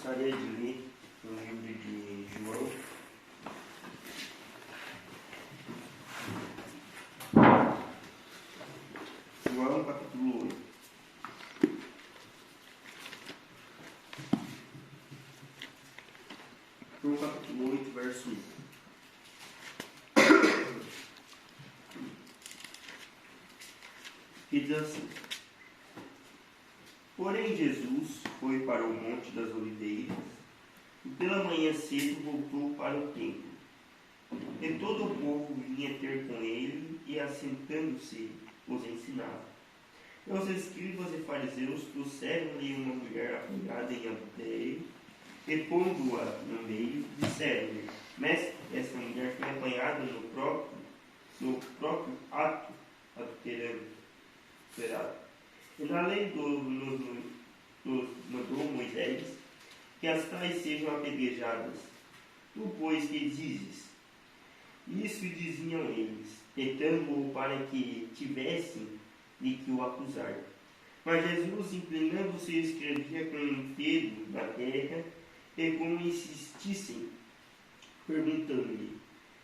gostaria de ler no livro de João. João capítulo 8. João capítulo 8, verso 1. E diz assim: Porém Jesus foi para o Monte das Oliveiras, e pela manhã cedo voltou para o templo. E todo o povo vinha ter com ele, e assentando-se, os ensinava. E os escribas e fariseus trouxeram-lhe uma mulher apanhada em adultério, e pondo-a no meio, disseram-lhe: Mestre, esta mulher foi apanhada no próprio ato adulterando. E na lei nos mandou Moisés que as tais sejam apedrejadas. Tu, pois, que dizes? Isso diziam eles, tentando-o para que tivessem de que o acusar. Mas Jesus, inclinando-se, escrevia com um dedo na terra, e como insistissem, perguntando-lhe,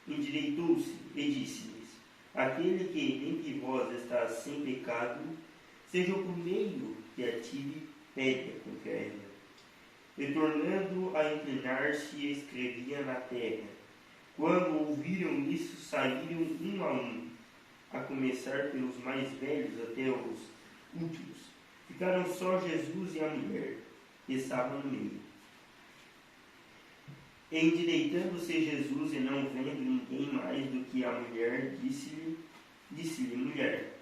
endireitou-se e disse-lhes: Aquele que entre vós está sem pecado, seja o primeiro que atire pedra contra ela. E tornando a inclinar-se, escrevia na terra. Quando ouviram isso, saíram um a um, a começar pelos mais velhos até os últimos. Ficaram só Jesus e a mulher, que estavam no meio. Endireitando-se Jesus e não vendo ninguém mais do que a mulher, disse-lhe: Mulher,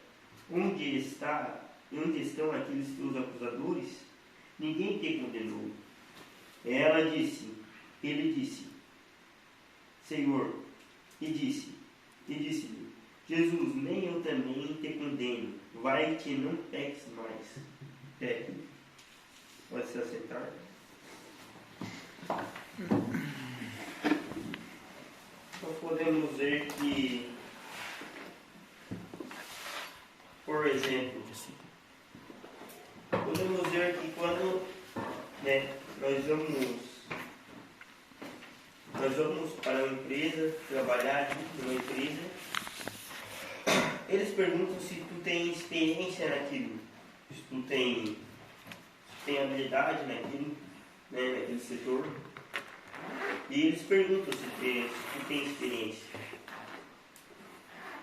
onde estão aqueles teus acusadores? Ninguém te condenou. Ele disse: Senhor, e disse-lhe: Jesus, nem eu também te condeno. Vai-te, não peques mais. Peque. Pode se assentar. Nós podemos ver que, por exemplo, podemos ver que quando nós vamos para uma empresa, trabalhar numa empresa, eles perguntam se tu tem experiência naquilo, se tu tem habilidade naquilo, naquele setor. E eles perguntam se tu tem experiência.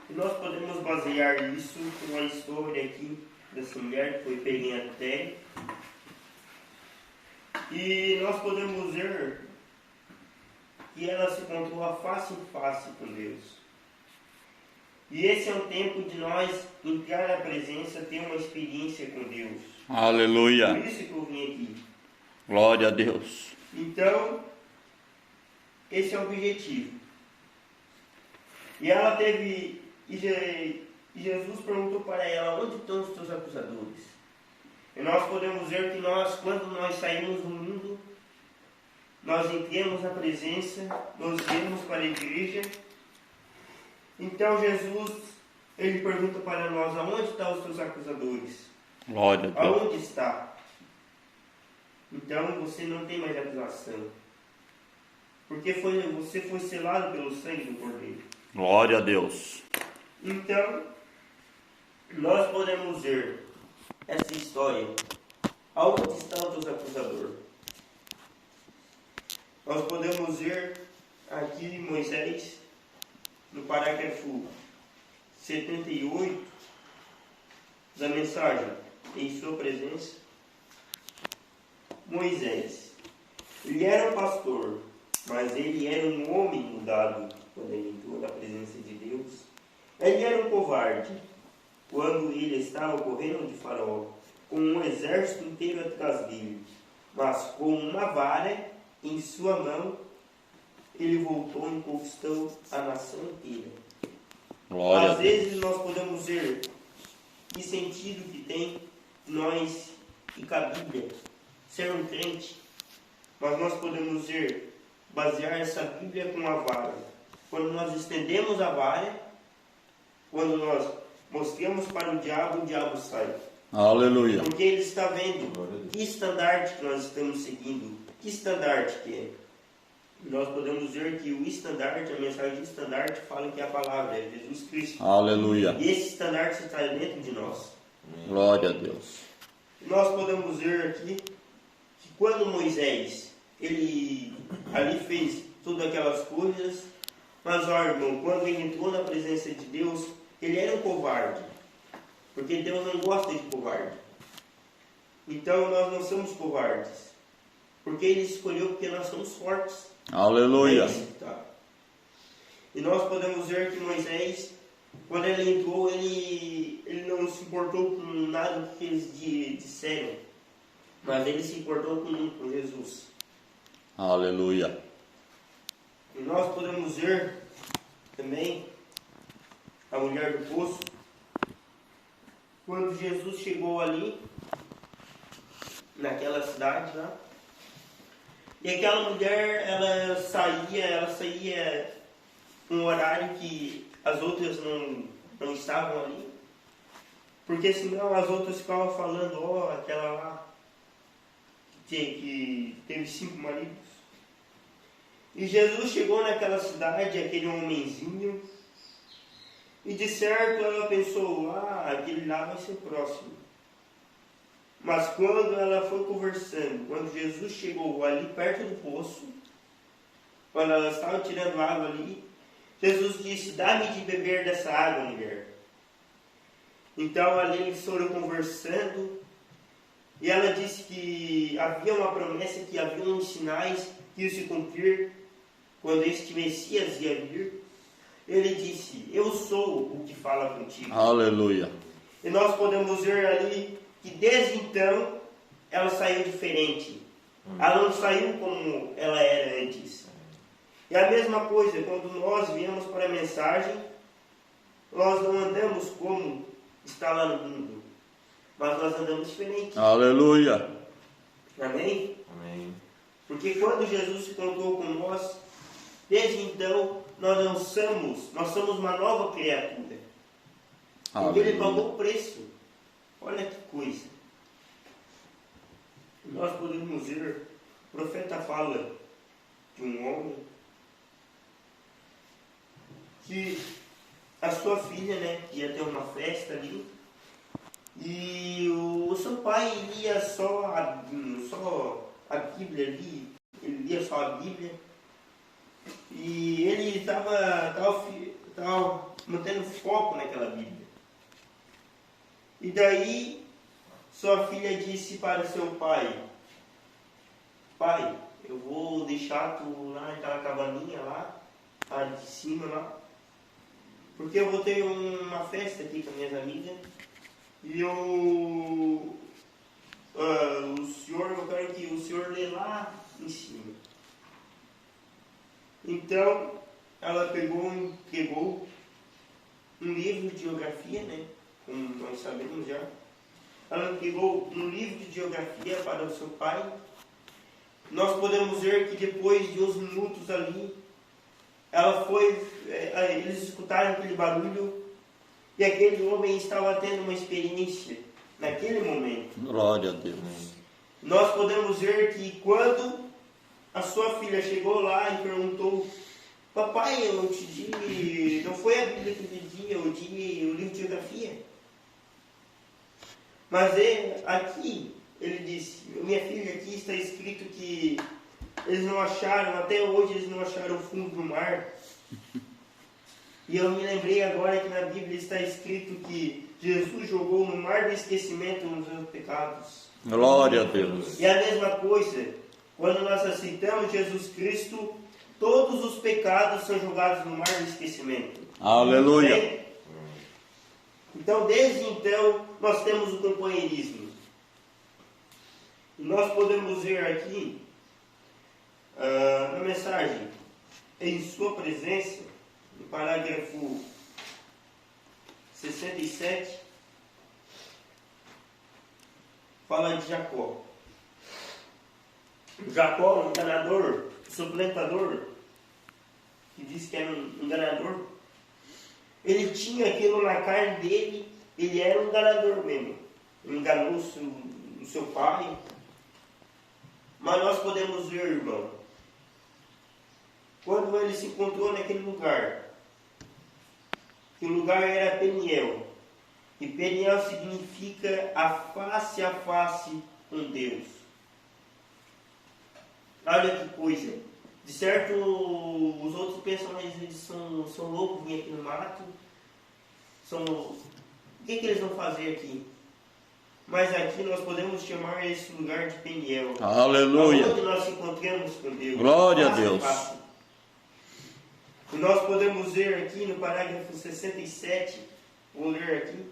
E nós podemos basear isso com a história aqui dessa mulher que foi pega em adultério. E nós podemos ver que ela se encontrou face em face com Deus. E esse é um tempo de nós entrar na presença, ter uma experiência com Deus. Aleluia. Por isso que eu vim aqui. Glória a Deus. Então, esse é o objetivo. E ela teve... E Jesus perguntou para ela: onde estão os teus acusadores? E nós podemos ver que quando nós saímos do mundo, nós entramos na presença, nós viemos para a igreja. Então Jesus, ele pergunta para nós: aonde estão os teus acusadores? Glória a Deus. Aonde está? Então você não tem mais acusação. Porque você foi selado pelo sangue do Cordeiro. Glória a Deus. Então, nós podemos ver essa história. Aonde está o teu acusador? Nós podemos ver aqui Moisés, no parágrafo 78 da mensagem, em sua presença. Moisés, ele era um pastor, mas ele era um homem mudado quando ele entrou na presença de Deus. Ele era um covarde quando ele estava correndo de Faraó, com um exército inteiro atrás dele. Mas com uma vara em sua mão, ele voltou e conquistou a nação inteira. Glória Às vezes nós podemos ver que sentido que tem nós e com a Bíblia ser um crente, mas nós podemos ver, basear essa Bíblia com a vara. Quando nós estendemos a vara, quando nós mostramos para o diabo sai. Aleluia. Porque Ele está vendo que estandarte que nós estamos seguindo, que estandarte que é. Nós podemos ver que o estandarte, a mensagem de estandarte, fala que a palavra é Jesus Cristo. Aleluia. E esse estandarte está dentro de nós. Glória a Deus. Nós podemos ver aqui que quando Moisés, ele ali fez todas aquelas coisas, mas ó irmão, quando ele entrou na presença de Deus, ele era um covarde. Porque Deus não gosta de covarde. Então nós não somos covardes. Porque Ele escolheu porque nós somos fortes. Aleluia. É isso, tá? E nós podemos ver que Moisés, quando ele entrou, ele não se importou com nada que eles disseram. Mas ele se importou com Jesus. Aleluia. E nós podemos ver também a mulher do poço. Quando Jesus chegou ali, naquela cidade lá, e aquela mulher, ela saía um horário que as outras não estavam ali, porque senão as outras ficavam falando, ó, aquela lá, que teve 5 maridos. E Jesus chegou naquela cidade, aquele homenzinho, e de certo ela pensou, aquele lá vai ser próximo. Mas quando ela foi conversando, quando Jesus chegou ali perto do poço, quando ela estava tirando água ali, Jesus disse, dá-me de beber dessa água, mulher. Então ali eles foram conversando, e ela disse que havia uma promessa, que havia uns sinais que iam se cumprir quando este Messias ia vir. Ele disse, eu sou o que fala contigo. Aleluia. E nós podemos ver ali que desde então ela saiu diferente. Ela não saiu como ela era antes. E a mesma coisa, quando nós viemos para a mensagem, nós não andamos como está lá no mundo, mas nós andamos diferente. Aleluia. Amém? Amém. Porque quando Jesus se encontrou com nós, desde então nós somos uma nova criatura. Porque Ele pagou o preço. Olha que coisa. Nós podemos ver, o profeta fala de um homem que a sua filha, ia ter uma festa ali, e o seu pai lia só a Bíblia ali, ele lia só a Bíblia, e ele estava mantendo foco naquela Bíblia. E daí, sua filha disse para seu pai, pai, eu vou deixar tu lá naquela cabaninha lá de cima lá, porque eu vou ter uma festa aqui com minhas amigas, e eu quero que o senhor lê lá em cima. Então, ela pegou um livro de geografia, como nós sabemos já. Ela pegou um livro de geografia para o seu pai. Nós podemos ver que depois de uns minutos ali, eles escutaram aquele barulho e aquele homem estava tendo uma experiência naquele momento. Glória a Deus. Nós podemos ver que quando a sua filha chegou lá e perguntou, papai, eu te di, não foi a Bíblia que eu pedi, eu di o livro de geografia. Mas aqui, ele disse, minha filha, aqui está escrito que eles não acharam, até hoje eles não acharam o fundo do mar. E eu me lembrei agora que na Bíblia está escrito que Jesus jogou no mar do esquecimento os seus pecados. Glória a Deus. E a mesma coisa, quando nós aceitamos Jesus Cristo, todos os pecados são jogados no mar do esquecimento. Aleluia. Bem? Então, desde então, nós temos o companheirismo. E nós podemos ver aqui, na mensagem, em sua presença, no parágrafo 67, fala de Jacó. Jacó, um enganador, suplantador, que diz que era um enganador, ele tinha aquilo na carne dele, ele era um enganador mesmo. enganou o seu pai. Mas nós podemos ver, irmão, quando ele se encontrou naquele lugar, que o lugar era Peniel, e Peniel significa a face com Deus. Olha que coisa. De certo, os outros pensam, mas eles são loucos, vêm aqui no mato. O que eles vão fazer aqui? Mas aqui nós podemos chamar esse lugar de Peniel. Aleluia. Onde nós nos com Deus. Glória a Deus. E nós podemos ver aqui no parágrafo 67, vou ler aqui.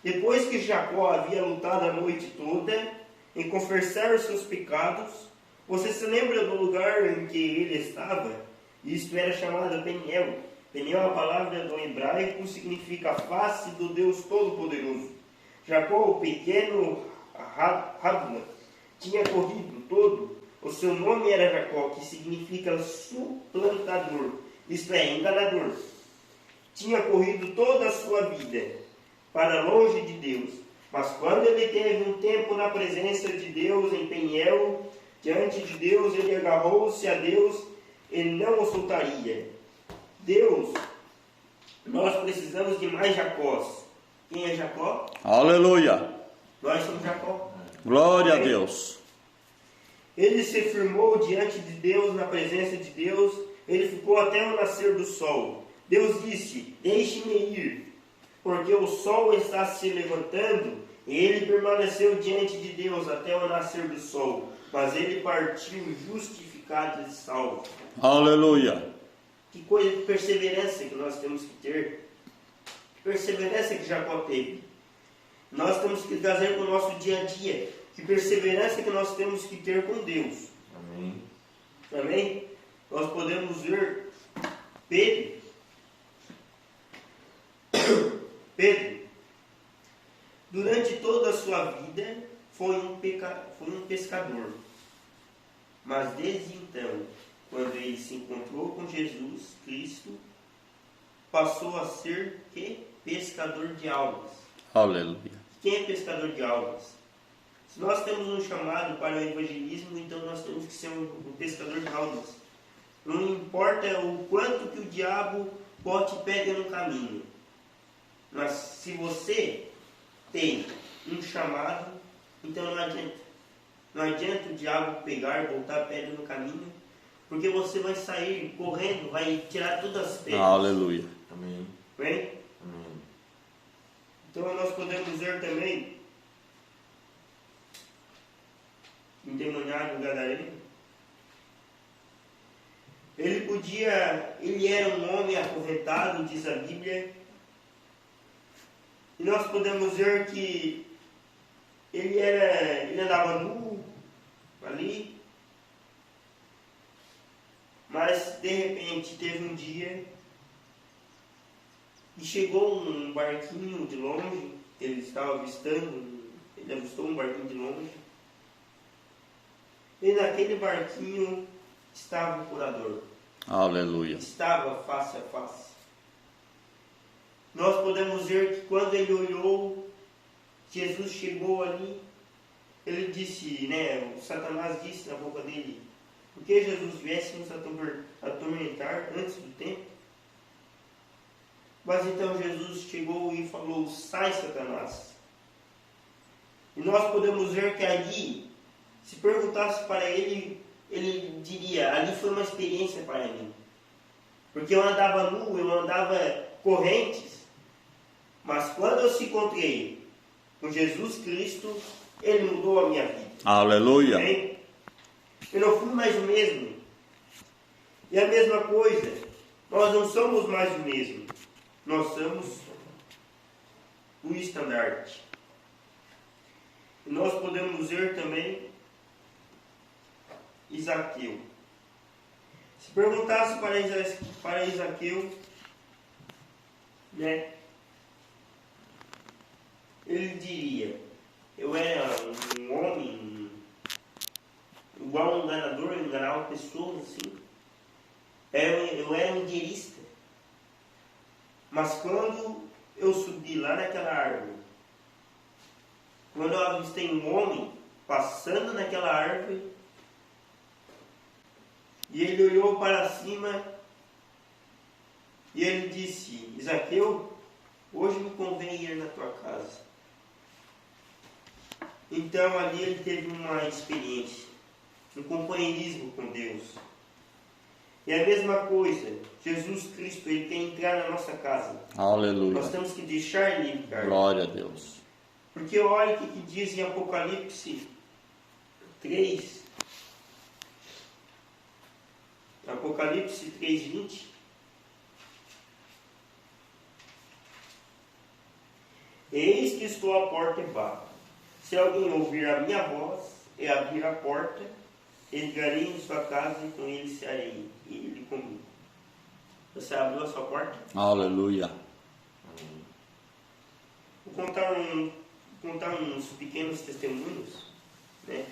Depois que Jacó havia lutado a noite toda em confessar os seus pecados, você se lembra do lugar em que ele estava? Isto era chamado Peniel. Peniel, a palavra do hebraico, significa face do Deus Todo-Poderoso. Jacó, o pequeno Rabna, tinha corrido todo. O seu nome era Jacó, que significa suplantador, isto é, enganador. Tinha corrido toda a sua vida para longe de Deus. Mas quando ele teve um tempo na presença de Deus em Peniel, diante de Deus, ele agarrou-se a Deus e não o soltaria. Deus, nós precisamos de mais Jacós. Quem é Jacó? Aleluia. Nós somos Jacó. Glória a Deus. Ele se firmou diante de Deus, na presença de Deus. Ele ficou até o nascer do sol. Deus disse: deixe-me ir, porque o sol está se levantando. E ele permaneceu diante de Deus até o nascer do sol. Mas ele partiu justificado e salvo. Aleluia. Que coisa de perseverança que nós temos que ter. Que perseverança que Jacó teve. Nós temos que trazer para o nosso dia a dia. Que perseverança que nós temos que ter com Deus. Amém. Amém? Nós podemos ver Pedro. Durante toda a sua vida, foi um pescador. Mas desde então, quando ele se encontrou com Jesus Cristo, passou a ser que? Pescador de almas. Aleluia. Quem é pescador de almas? Se nós temos um chamado para o evangelismo, então nós temos que ser um pescador de almas. Não importa o quanto que o diabo bote pedra no caminho. Mas se você tem um chamado, então não adianta. Não adianta o diabo pegar, botar pedra no caminho, porque você vai sair correndo, vai tirar todas as pedras. Aleluia. Amém. Bem? Amém. Então nós podemos ver também endemoniado gadareno. Ele era um homem acorrentado, diz a Bíblia. E nós podemos ver que ele andava nu ali, mas de repente teve um dia e chegou um barquinho de longe, ele avistou um barquinho de longe, e naquele barquinho estava o curador. Aleluia. Estava face a face. Nós podemos ver que quando ele olhou, Jesus chegou ali, ele disse, o Satanás disse na boca dele: por que Jesus viesse nos atormentar antes do tempo? Mas então Jesus chegou e falou: sai, Satanás. E nós podemos ver que ali, se perguntasse para ele, ele diria: ali foi uma experiência para mim. Porque eu andava nu, eu andava correntes. Mas quando eu se encontrei com Jesus Cristo, ele mudou a minha vida. Aleluia. Bem? Eu não fui mais o mesmo. E a mesma coisa, nós não somos mais o mesmo. Nós somos o estandarte. E nós podemos ver também Isaqueu. Se perguntasse para Isaqueu, ele diria: eu era um homem igual um enganador, eu enganava pessoas assim. Eu era um dinheirista. Mas quando eu subi lá naquela árvore quando eu avistei um homem passando naquela árvore, e ele olhou para cima e ele disse: Zaqueu, hoje me convém ir na tua casa. Então ali ele teve uma experiência, um companheirismo com Deus. E a mesma coisa, Jesus Cristo, ele quer entrar na nossa casa. Aleluia. Nós temos que deixar ele entrar. Glória a Deus. Porque olha o que diz em Apocalipse 3. Apocalipse 3:20. Eis que estou à porta e bato. Se alguém ouvir a minha voz e abrir a porta, entrarei em sua casa e com ele cearei, e ele comigo. Você abriu a sua porta? Aleluia. Vou contar uns pequenos testemunhos, né?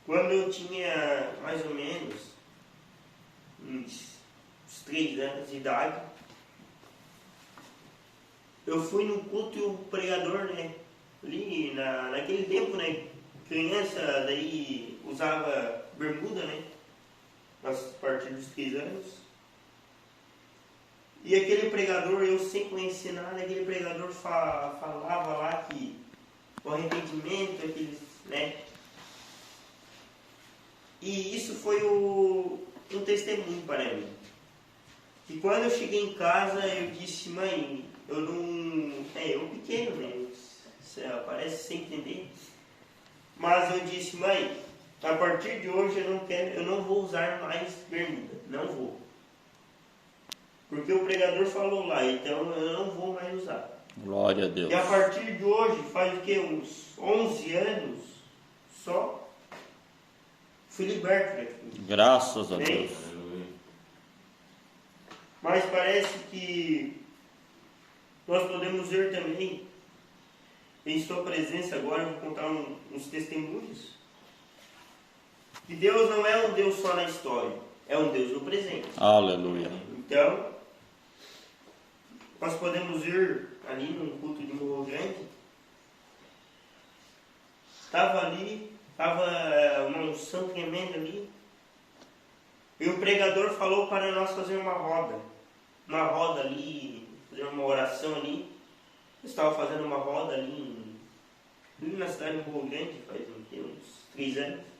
Quando eu tinha mais ou menos uns 3 anos de idade, eu fui no culto e o pregador, né? Ali naquele tempo, né? Criança daí usava bermuda, né? A partir dos 3 anos. E aquele pregador, eu sem conhecer nada, aquele pregador falava lá que o arrependimento, aqueles, né? E isso foi um testemunho para mim. E quando eu cheguei em casa, eu disse: mãe, eu não... eu pequeno, né? Parece sem entender. Mas eu disse: mãe, a partir de hoje eu não vou usar mais bermuda. Não vou. Porque o pregador falou lá, então eu não vou mais usar. Glória a Deus. E a partir de hoje, faz o que? Uns 11 anos só, fui liberto daquilo. Graças a Deus. Mas parece que nós podemos ver também, em sua presença agora, eu vou contar uns testemunhos, que Deus não é um Deus só na história, é um Deus no presente. Aleluia. Então, nós podemos ir ali num culto de Morro Grande, estava uma unção tremenda ali, e o pregador falou para nós fazer uma roda ali, fazer uma oração ali. Eu estava fazendo uma roda ali na cidade de Morro Grande, faz uns 3 anos.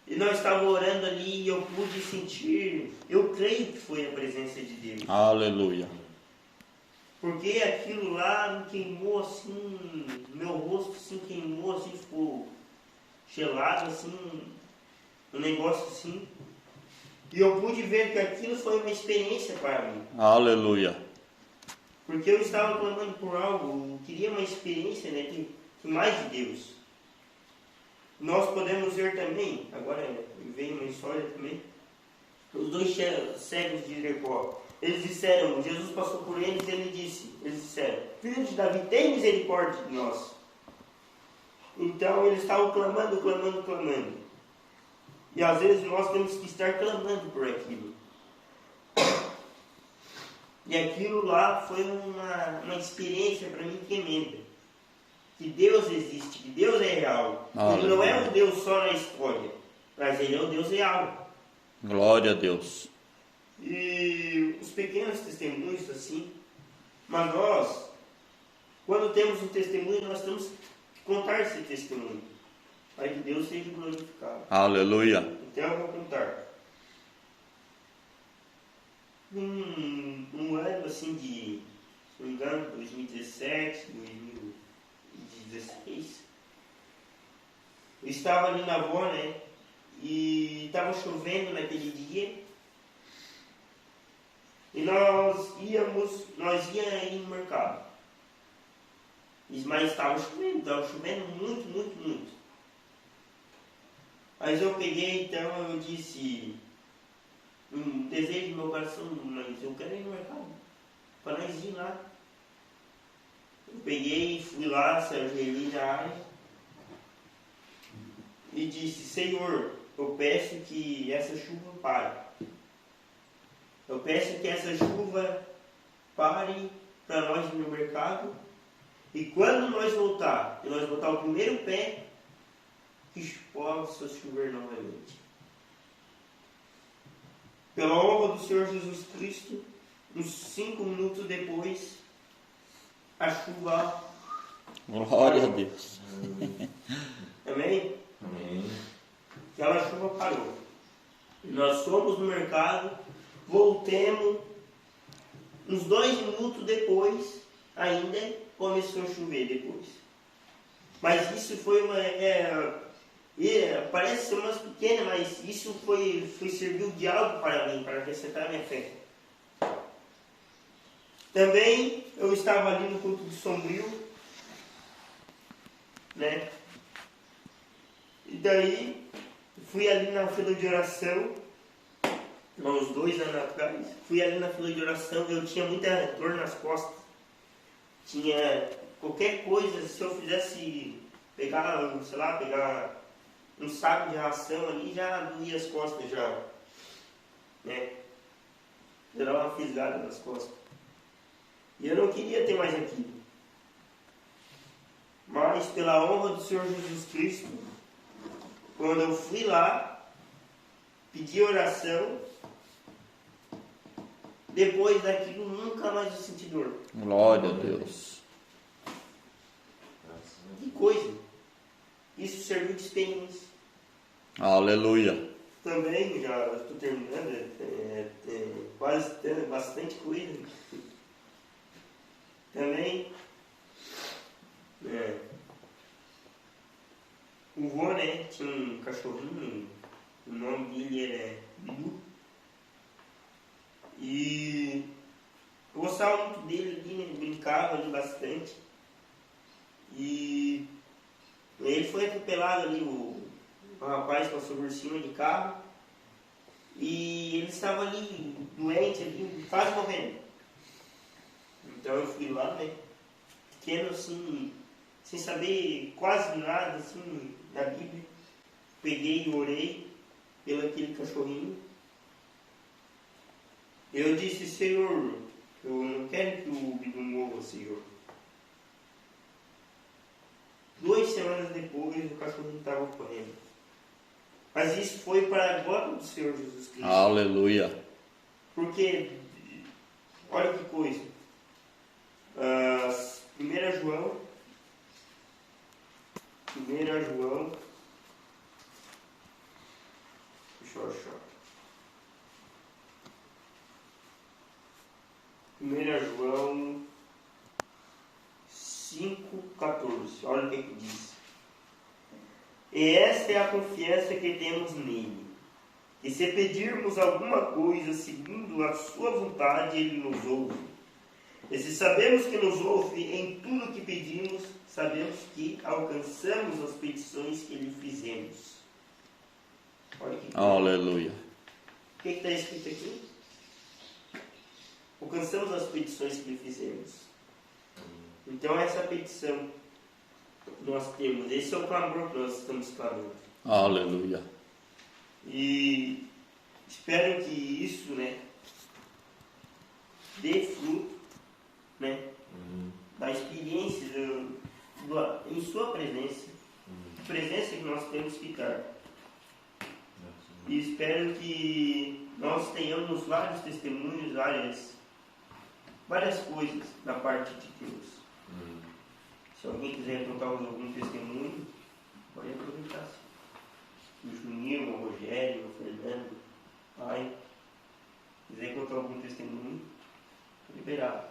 E nós estávamos orando ali e eu pude sentir, eu creio que foi a presença de Deus. Aleluia. Porque aquilo lá me queimou assim, meu rosto assim queimou, assim, ficou gelado assim, um negócio assim. E eu pude ver que aquilo foi uma experiência para mim. Aleluia. Porque eu estava clamando por algo, eu queria uma experiência, né, de mais de Deus. Nós podemos ver também, agora vem uma história também, os 2 cegos de Jericó. Eles disseram, Jesus passou por eles e eles disseram: filho de Davi, tem misericórdia de nós. Então eles estavam clamando. E às vezes nós temos que estar clamando por aquilo. E aquilo lá foi uma experiência para mim tremenda. Que Deus existe, que Deus é real. Ele não é um Deus só na história, mas Ele é um Deus real. Glória a Deus. E os pequenos testemunhos assim, mas nós, quando temos um testemunho, nós temos que contar esse testemunho, para que Deus seja glorificado. Aleluia. Então eu vou contar. Um ano assim de, se não me engano, 2017, 2016, eu estava ali na avó, né? E estava chovendo naquele dia. E nós ia ir no mercado. Mas estava chovendo muito. Mas eu peguei, então eu disse, um desejo do meu coração, mas eu quero ir no mercado, para nós ir lá. Eu peguei, fui lá, se ajoelhei na área e disse: Senhor, eu peço que essa chuva pare. Eu peço que essa chuva pare para nós ir no mercado. E quando nós voltar, e nós botar o primeiro pé, que possa chover novamente. Pela honra do Senhor Jesus Cristo, uns 5 minutos depois, a chuva. Glória a Deus. Amém? Amém. Aquela chuva parou. E nós fomos no mercado, voltemos. Uns 2 minutos depois, ainda começou a chover depois. Mas isso foi uma. Parece ser umas pequenas, mas isso serviu de algo para mim, para acrescentar a minha fé. Também eu estava ali no culto de Sombrio, né? E daí fui ali na fila de oração, há uns 2 anos atrás. Fui ali na fila de oração, eu tinha muita dor nas costas. Tinha qualquer coisa, se eu fizesse pegar um saco de ração ali, já doía as costas já, né? Já dava uma fisgada nas costas. E eu não queria ter mais aquilo. Mas pela honra do Senhor Jesus Cristo, quando eu fui lá, pedi oração, depois daquilo nunca mais eu senti dor. Glória a Deus. Que coisa! Isso serviu de experiência. Aleluia. Também, já estou terminando, quase tendo bastante coisa. Também, o vô, né, tinha um cachorrinho, o nome dele era Bidu. E eu gostava muito dele ali, né, brincava ali bastante. E ele foi atropelado ali, o rapaz passou por cima de carro. E ele estava ali, doente, ali, quase morrendo. Então eu fui lá, né, pequeno assim, sem saber quase nada assim da Bíblia. Peguei e orei pelo aquele cachorrinho. Eu disse: Senhor, eu não quero que o Bidu morra, Senhor. 2 semanas depois o cachorrinho estava correndo. Mas isso foi para a glória do Senhor Jesus Cristo. Aleluia. Porque, olha que coisa. 1 João. Deixa eu achar. 1 João 5,14. Olha o que diz. E esta é a confiança que temos nele, que se pedirmos alguma coisa segundo a sua vontade, ele nos ouve. E se sabemos que nos ouve em tudo que pedimos, sabemos que alcançamos as petições que lhe fizemos. Olha que coisa. Aleluia. O que está escrito aqui? Alcançamos as petições que lhe fizemos. Então essa petição nós temos, esse é o clamor que nós estamos clamando. Aleluia. E espero que isso, né, dê fruto, né, da experiência em sua presença, presença que nós temos que dar. E espero que nós tenhamos vários testemunhos, várias coisas da parte de Deus. Se alguém quiser contar algum testemunho, pode aproveitar. O Juninho, o Rogério, o Fernando, o pai, quiser contar algum testemunho, liberado.